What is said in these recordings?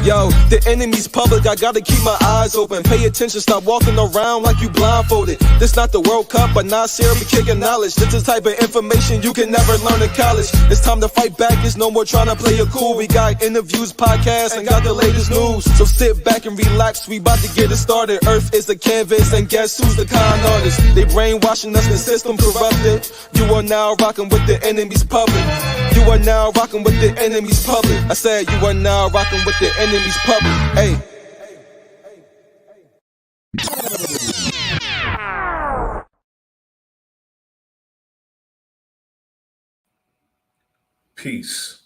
Yo, the enemy's public, I gotta keep my eyes open. Pay attention, stop walking around like you blindfolded. This not the World Cup, but Nasir be kicking knowledge. This is the type of information you can never learn in college. It's time to fight back, it's no more trying to play it cool. We got interviews, podcasts, and got the latest news. So sit back and relax, we about to get it started. Earth is the canvas, and guess who's the con artist? They brainwashing us, the system corrupted. You are now rocking with the enemy's public. You are now rocking with the enemy's public. I said you are now rocking with the enemy's public. Hey. Peace.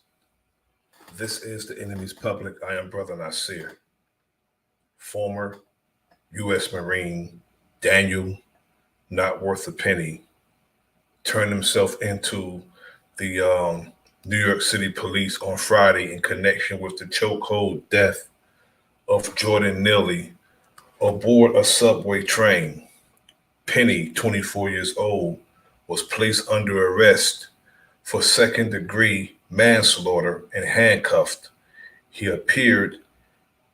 This is the enemy's public. I am Bro.Nasir, former U.S. Marine Daniel, not worth a penny, turned himself into the New York City police on Friday in connection with the chokehold death of Jordan Neely aboard a subway train. Penny, 24 years old, was placed under arrest for second-degree manslaughter and handcuffed. He appeared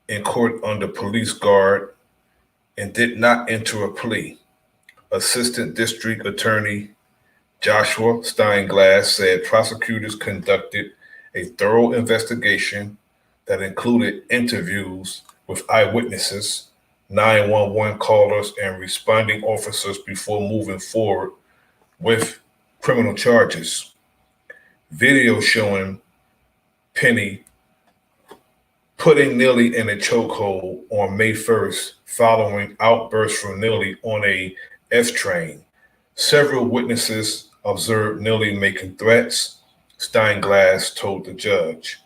in court under police guard and did not enter a plea. Assistant District Attorney Joshua Steinglass said prosecutors conducted a thorough investigation that included interviews with eyewitnesses, 911 callers, and responding officers before moving forward with criminal charges. Video showing Penny putting Neely in a chokehold on May 1st following outbursts from Neely on a F train. Several witnesses observed Neely making threats, Steinglass told the judge.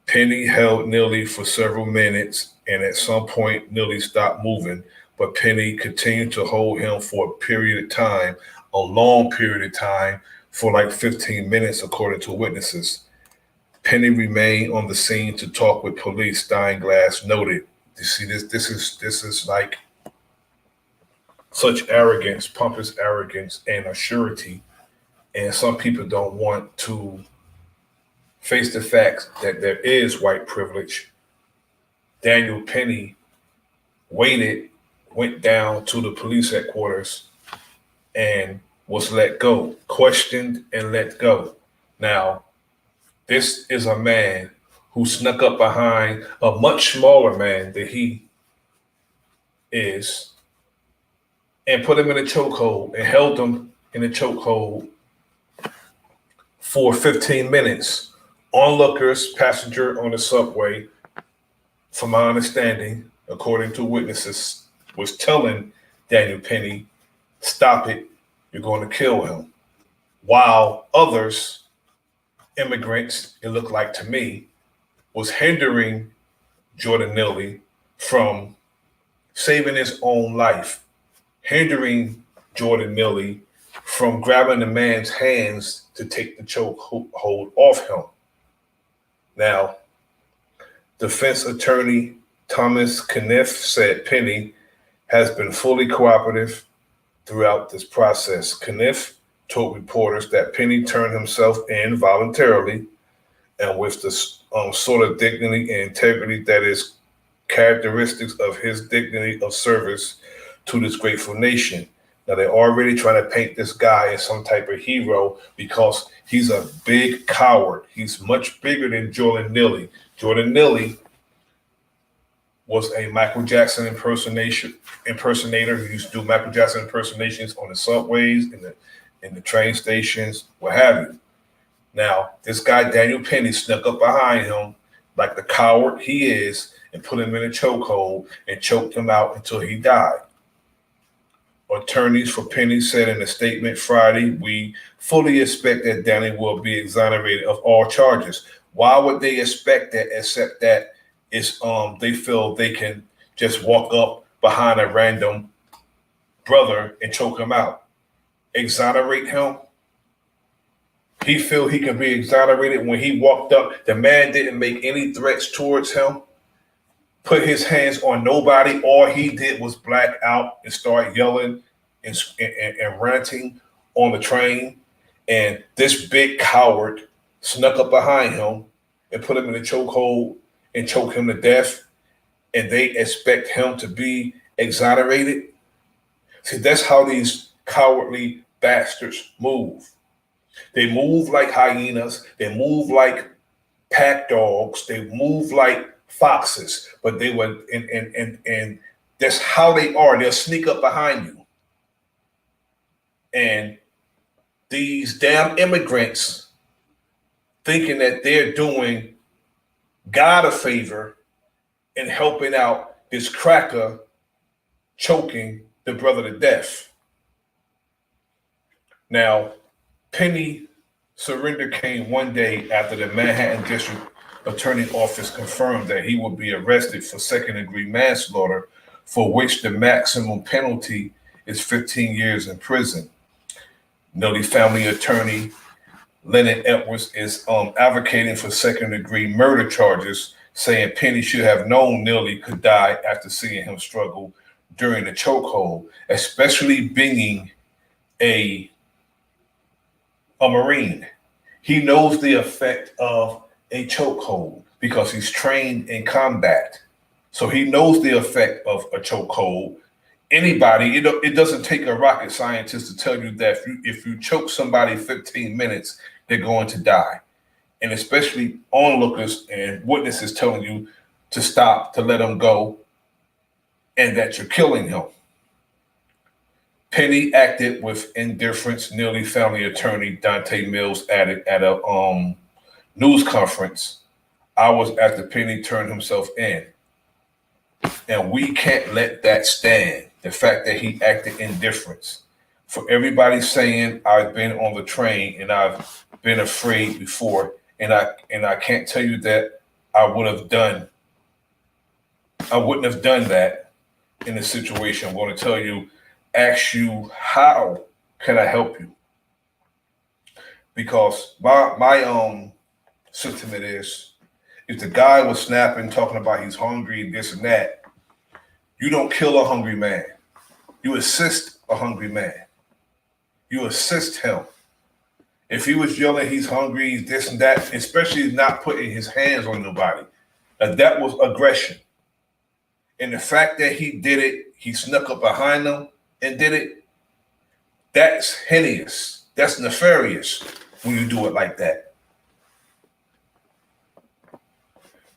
Penny held Neely for several minutes, and at some point Neely stopped moving, but Penny continued to hold him for a period of time, a long period of time, for like 15 minutes, according to witnesses. Penny remained on the scene to talk with police, Steinglass noted. You see, this is like such arrogance, pompous arrogance, and a surety. And some people don't want to face the fact that there is white privilege. Daniel Penny went down to the police headquarters and was let go, questioned and let go. Now, this is a man who snuck up behind a much smaller man than he is and put him in a chokehold and held him in a chokehold for 15 minutes. Onlookers, passenger on the subway, from my understanding, according to witnesses, was telling Daniel Penny, stop it, you're going to kill him. While others, immigrants, it looked like to me, was hindering Jordan Neely from saving his own life, hindering Jordan Neely from grabbing the man's hands to take the chokehold off him. Now, defense attorney Thomas Kniff said Penny has been fully cooperative throughout this process. Kniff told reporters that Penny turned himself in voluntarily and with the sort of dignity and integrity that is characteristics of his dignity of service to this grateful nation. Now, they're already trying to paint this guy as some type of hero because he's a big coward. He's much bigger than Jordan Neely. Jordan Neely was a Michael Jackson impersonator who used to do Michael Jackson impersonations on the subways, in the train stations, what have you. Now, this guy, Daniel Penny, snuck up behind him like the coward he is and put him in a chokehold and choked him out until he died. Attorneys for Penny said in a statement Friday, we fully expect that Danny will be exonerated of all charges. Why would they expect that except that it's they feel they can just walk up behind a random brother and choke him out? Exonerate him? He feel he can be exonerated when he walked up. The man didn't make any threats towards him, put his hands on nobody. All he did was black out and start yelling and ranting on the train. And this big coward snuck up behind him and put him in a chokehold and choke him to death, and they expect him to be exonerated. See, that's how these cowardly bastards move. They move like hyenas. They move like pack dogs. They move like foxes. But they were, and that's how they are. They'll sneak up behind you. And these damn immigrants thinking that they're doing God a favor and helping out this cracker choking the brother to death. Now, Penny surrender came one day after the Manhattan District Attorney Office confirmed that he would be arrested for second-degree manslaughter, for which the maximum penalty is 15 years in prison. Neely family attorney Lennon Edwards is advocating for second-degree murder charges, saying Penny should have known Neely could die after seeing him struggle during the chokehold, especially being a Marine. He knows the effect of a chokehold because he's trained in combat. So he knows the effect of a chokehold. Anybody, it doesn't take a rocket scientist to tell you that if you choke somebody 15 minutes, they're going to die. And especially onlookers and witnesses telling you to stop, to let him go, and that you're killing him. Penny acted with indifference, Neely family attorney Dante Mills added at a news conference hours after Penny turned himself in. And we can't let that stand. The fact that he acted indifference. For everybody saying I've been on the train and I've been afraid before, and I can't tell you that I wouldn't have done that in a situation. I'm going to tell you, ask you, how can I help you? Because my sentiment is, if the guy was snapping, talking about he's hungry, this and that, you don't kill a hungry man. You assist a hungry man. You assist him. If he was yelling, he's hungry, he's this and that, especially not putting his hands on nobody, that was aggression. And the fact that he did it, he snuck up behind them and did it, that's heinous. That's nefarious when you do it like that.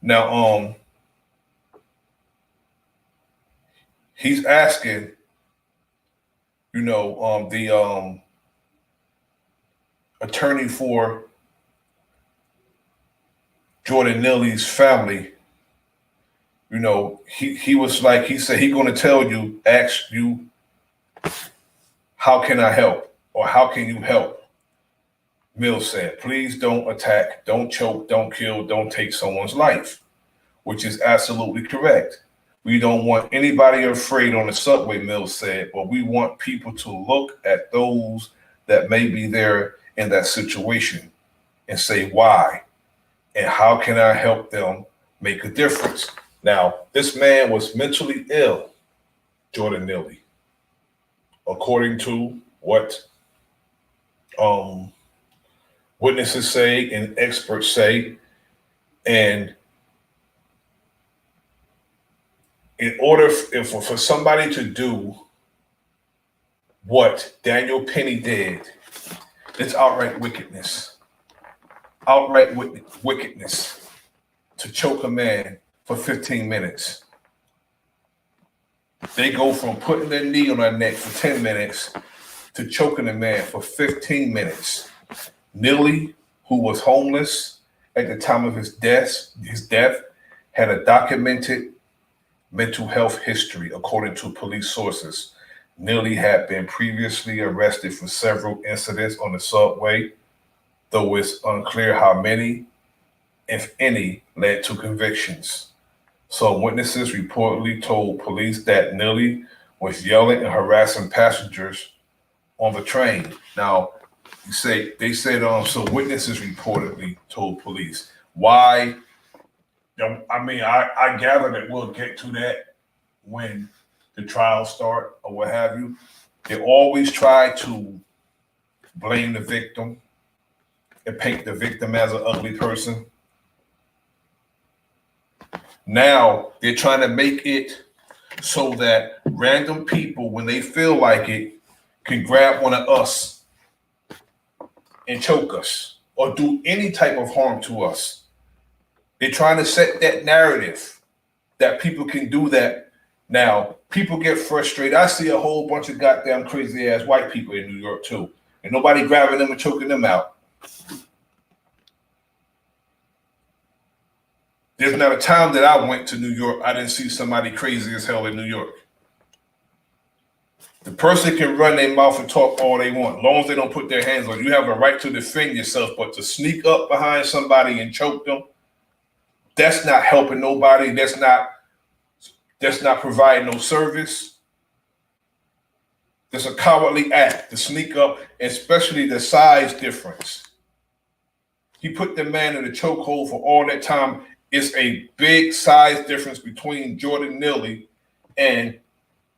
Now, he's asking, the attorney for Jordan Neely's family, he was like, he said he's going to tell you, ask you, how can I help? Or how can you help? Mills said, please don't attack, don't choke, don't kill, don't take someone's life, which is absolutely correct. We don't want anybody afraid on the subway, Mills said, but we want people to look at those that may be there in that situation and say, why? And how can I help them make a difference? Now, this man was mentally ill, Jordan Neely, according to what witnesses say and experts say. And in order for somebody to do what Daniel Penny did, it's outright wickedness. Outright wickedness to choke a man for 15 minutes. They go from putting their knee on their neck for 10 minutes to choking a man for 15 minutes. Neely, who was homeless at the time of his death, had a documented mental health history, according to police sources. Neely had been previously arrested for several incidents on the subway, though it's unclear how many, if any, led to convictions. Some witnesses reportedly told police that Neely was yelling and harassing passengers on the train. Now, they said some witnesses reportedly told police. Why? I gather that we'll get to that when the trial start or what have you. They always try to blame the victim and paint the victim as an ugly person. Now they're trying to make it so that random people, when they feel like it, can grab one of us and choke us or do any type of harm to us. They're trying to set that narrative that people can do that. Now, people get frustrated. I see a whole bunch of goddamn crazy ass white people in New York too, and nobody grabbing them and choking them out. There's not a time that I went to New York, I didn't see somebody crazy as hell in New York. The person can run their mouth and talk all they want, as long as they don't put their hands on you. You have a right to defend yourself, but to sneak up behind somebody and choke them, that's not helping nobody. That's not providing no service. That's a cowardly act to sneak up, especially the size difference. He put the man in the chokehold for all that time. It's a big size difference between Jordan Neely and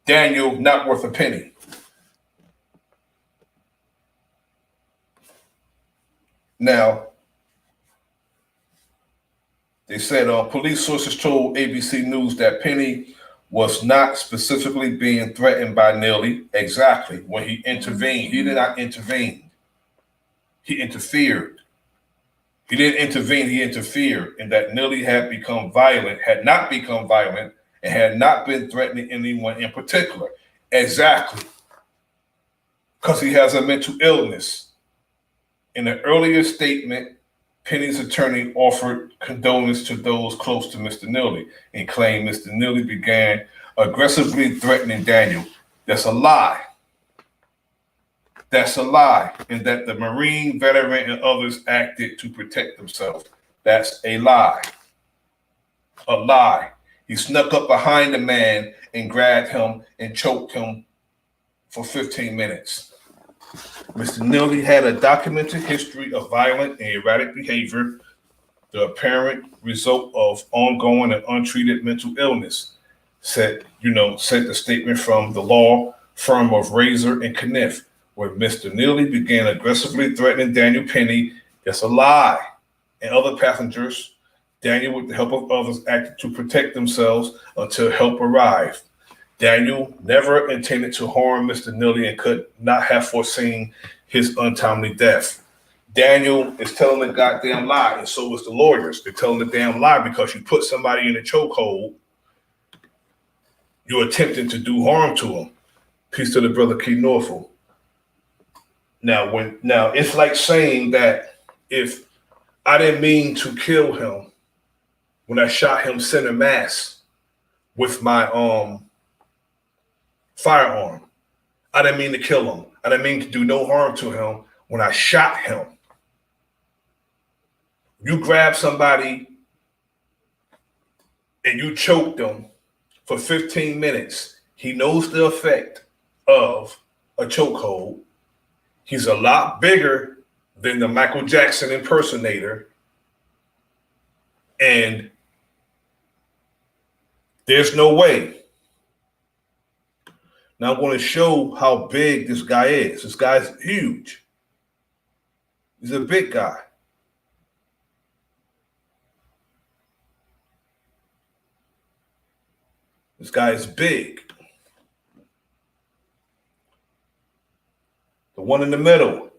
Daniel not worth a penny. Now, they said police sources told ABC News that Penny was not specifically being threatened by Neely. Exactly. When he intervened, he did not intervene. He interfered. He didn't intervene, he interfered, and that Neely had not become violent, and had not been threatening anyone in particular. Exactly. Because he has a mental illness. In an earlier statement, Penny's attorney offered condolence to those close to Mr. Neely and claimed Mr. Neely began aggressively threatening Daniel. That's a lie. That's a lie, and that the Marine veteran and others acted to protect themselves. That's a lie. A lie. He snuck up behind the man and grabbed him and choked him for 15 minutes. Mr. Neely had a documented history of violent and erratic behavior, the apparent result of ongoing and untreated mental illness, said the statement from the law firm of Razor and Kniff. When Mr. Neely began aggressively threatening Daniel Penny, that's a lie, and other passengers, Daniel, with the help of others, acted to protect themselves until help arrived. Daniel never intended to harm Mr. Neely and could not have foreseen his untimely death. Daniel is telling the goddamn lie, and so is the lawyers. They're telling the damn lie because you put somebody in a chokehold, you're attempting to do harm to him. Peace to the brother Key Norfolk. Now it's like saying that if I didn't mean to kill him when I shot him center mass with my firearm. I didn't mean to kill him. I didn't mean to do no harm to him when I shot him. You grab somebody and you choke them for 15 minutes. He knows the effect of a chokehold. He's a lot bigger than the Michael Jackson impersonator. And there's no way. Now I'm going to show how big this guy is. This guy's huge. He's a big guy. This guy is big. The one in the middle.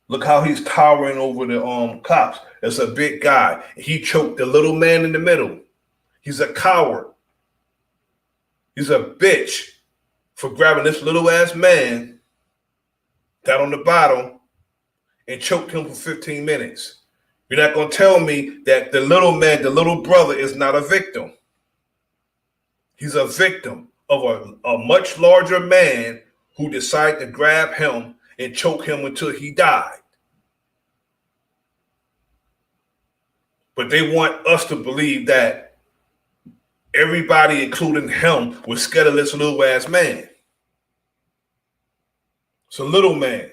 Look how he's towering over the cops. That's a big guy. He choked the little man in the middle. He's a coward. He's a bitch for grabbing this little ass man down on the bottom and choked him for 15 minutes. You're not going to tell me that the little man, the little brother, is not a victim. He's a victim of a much larger man who decided to grab him and choke him until he died. But they want us to believe that everybody, including him, was scared of this little ass man. It's a little man.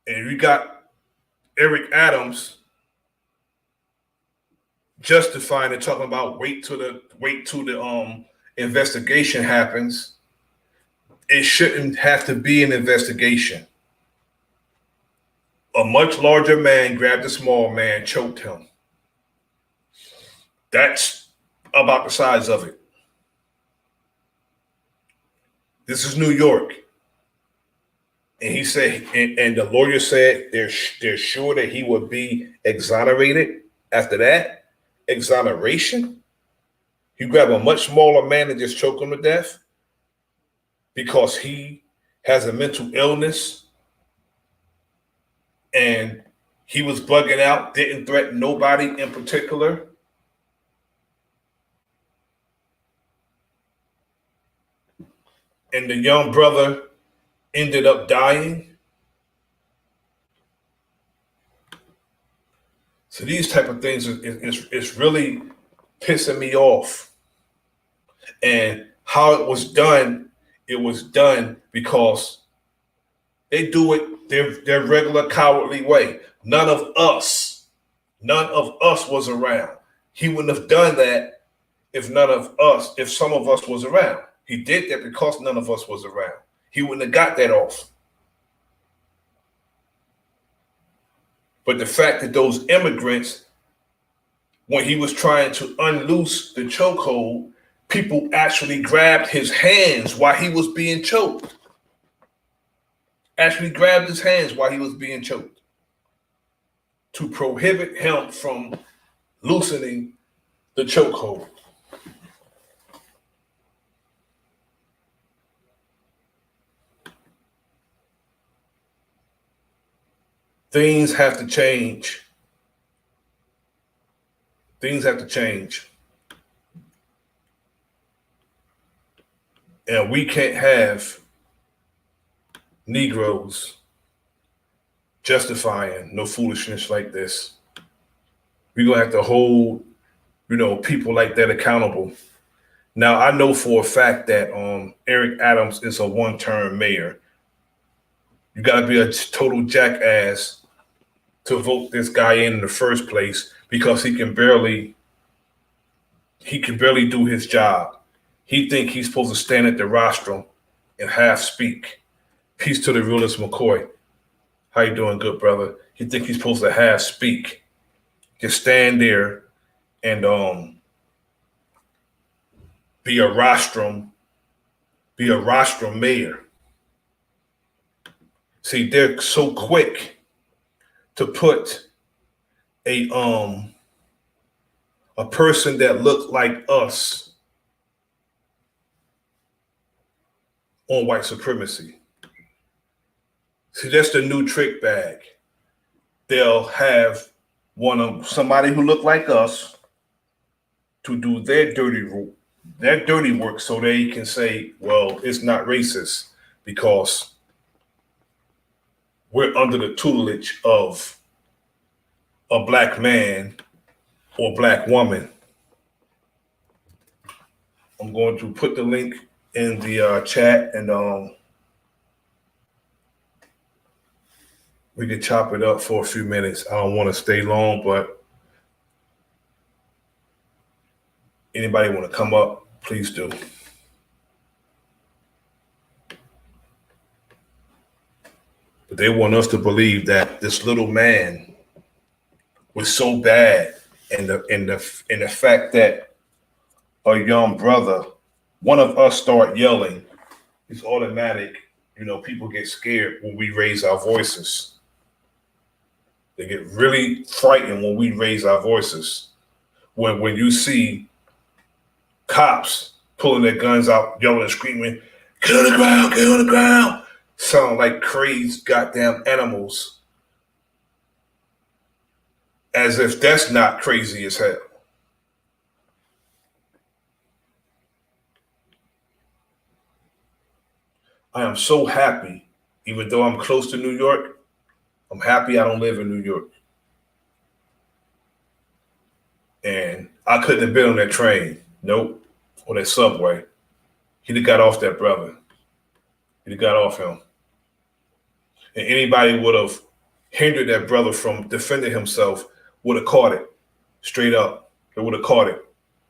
And we got Eric Adams justifying and talking about wait till the investigation happens. It shouldn't have to be an investigation. A much larger man grabbed a small man, choked him. That's about the size of it. This is New York. And he said, and the lawyer said they're sure that he would be exonerated after that. Exoneration? You grab a much smaller man and just choke him to death because he has a mental illness and he was bugging out, didn't threaten nobody in particular. And the young brother ended up dying. So these type of things is really pissing me off. And how it was done because they do it their regular cowardly way. None of us was around. He wouldn't have done that if some of us was around. He did that because none of us was around. He wouldn't have got that off. But the fact that those immigrants, when he was trying to unloose the chokehold, people actually grabbed his hands while he was being choked. Actually grabbed his hands while he was being choked to prohibit him from loosening the chokehold. Things have to change. Things have to change. And we can't have Negroes justifying no foolishness like this. We're going to have to hold, people like that accountable. Now, I know for a fact that Eric Adams is a one-term mayor. You got to be a total jackass to vote this guy in the first place because he can barely do his job. He think he's supposed to stand at the rostrum and half speak. Peace to the realist McCoy. How you doing, good brother? He think he's supposed to half speak. Just stand there and be a rostrum mayor. See, they're so quick to put a person that looked like us on white supremacy. See, that's the new trick bag. They'll have somebody who look like us to do their dirty work so they can say, well, it's not racist because we're under the tutelage of a black man or black woman. I'm going to put the link in the chat and we can chop it up for a few minutes. I don't want to stay long, but anybody want to come up, please do. But they want us to believe that this little man was so bad, and the fact that a young brother, one of us start yelling, it's automatic. People get scared when we raise our voices. They get really frightened when we raise our voices. When you see cops pulling their guns out, yelling and screaming, get on the ground, get on the ground, sound like crazed goddamn animals. As if that's not crazy as hell. I am so happy, even though I'm close to New York, I'm happy I don't live in New York. And I couldn't have been on that train. Nope. Or that subway. He'd have got off that brother. He'd have got off him. And anybody would have hindered that brother from defending himself would have caught it. Straight up. They would have caught it.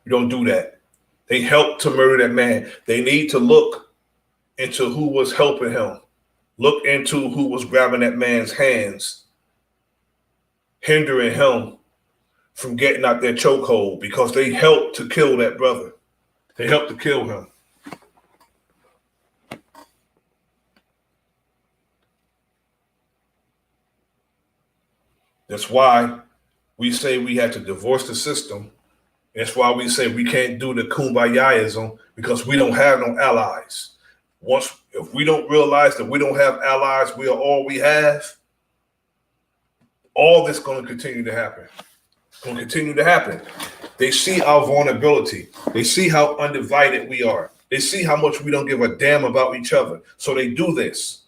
You don't do that. They helped to murder that man. They need to look into who was helping him. Look into who was grabbing that man's hands hindering him from getting out their chokehold because they helped to kill that brother. They helped to kill him. That's why we say we have to divorce the system. That's why we say we can't do the kumbayaism, because we don't have no allies. If we don't realize that we don't have allies, we are all we have, all this is going to continue to happen. It's going to continue to happen. They see our vulnerability. They see how undivided we are. They see how much we don't give a damn about each other. So they do this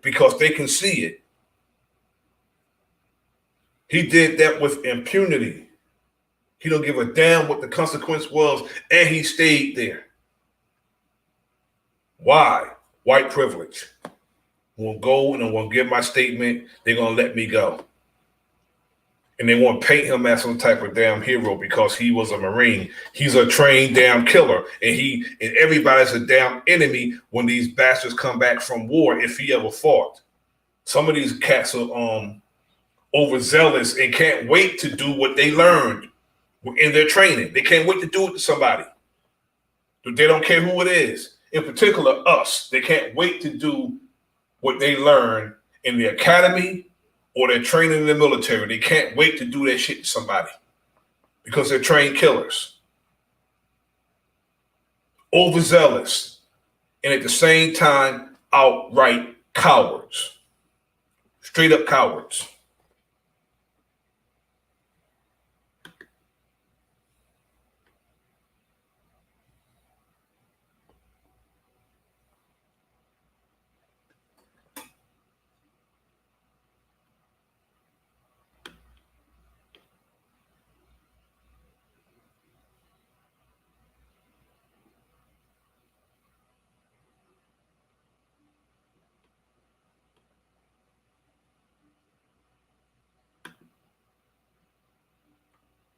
because they can see it. He did that with impunity. He don't give a damn what the consequence was, and he stayed there. Why? White privilege. I'm going to go and I'm going to give my statement. They're going to let me go. And they want to paint him as some type of damn hero because he was a Marine. He's a trained damn killer. And everybody's a damn enemy when these bastards come back from war, if he ever fought. Some of these cats are overzealous and can't wait to do what they learned in their training. They can't wait to do it to somebody. They don't care who it is. In particular, us. They can't wait to do what they learned in the academy or their training in the military. They can't wait to do that shit to somebody because they're trained killers. Overzealous. And at the same time, outright cowards. Straight up cowards.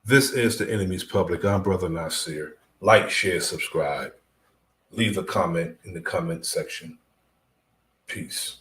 This is the Enemy's Public. I'm Bro.Nasir. Like, share, subscribe. Leave a comment in the comment section. Peace.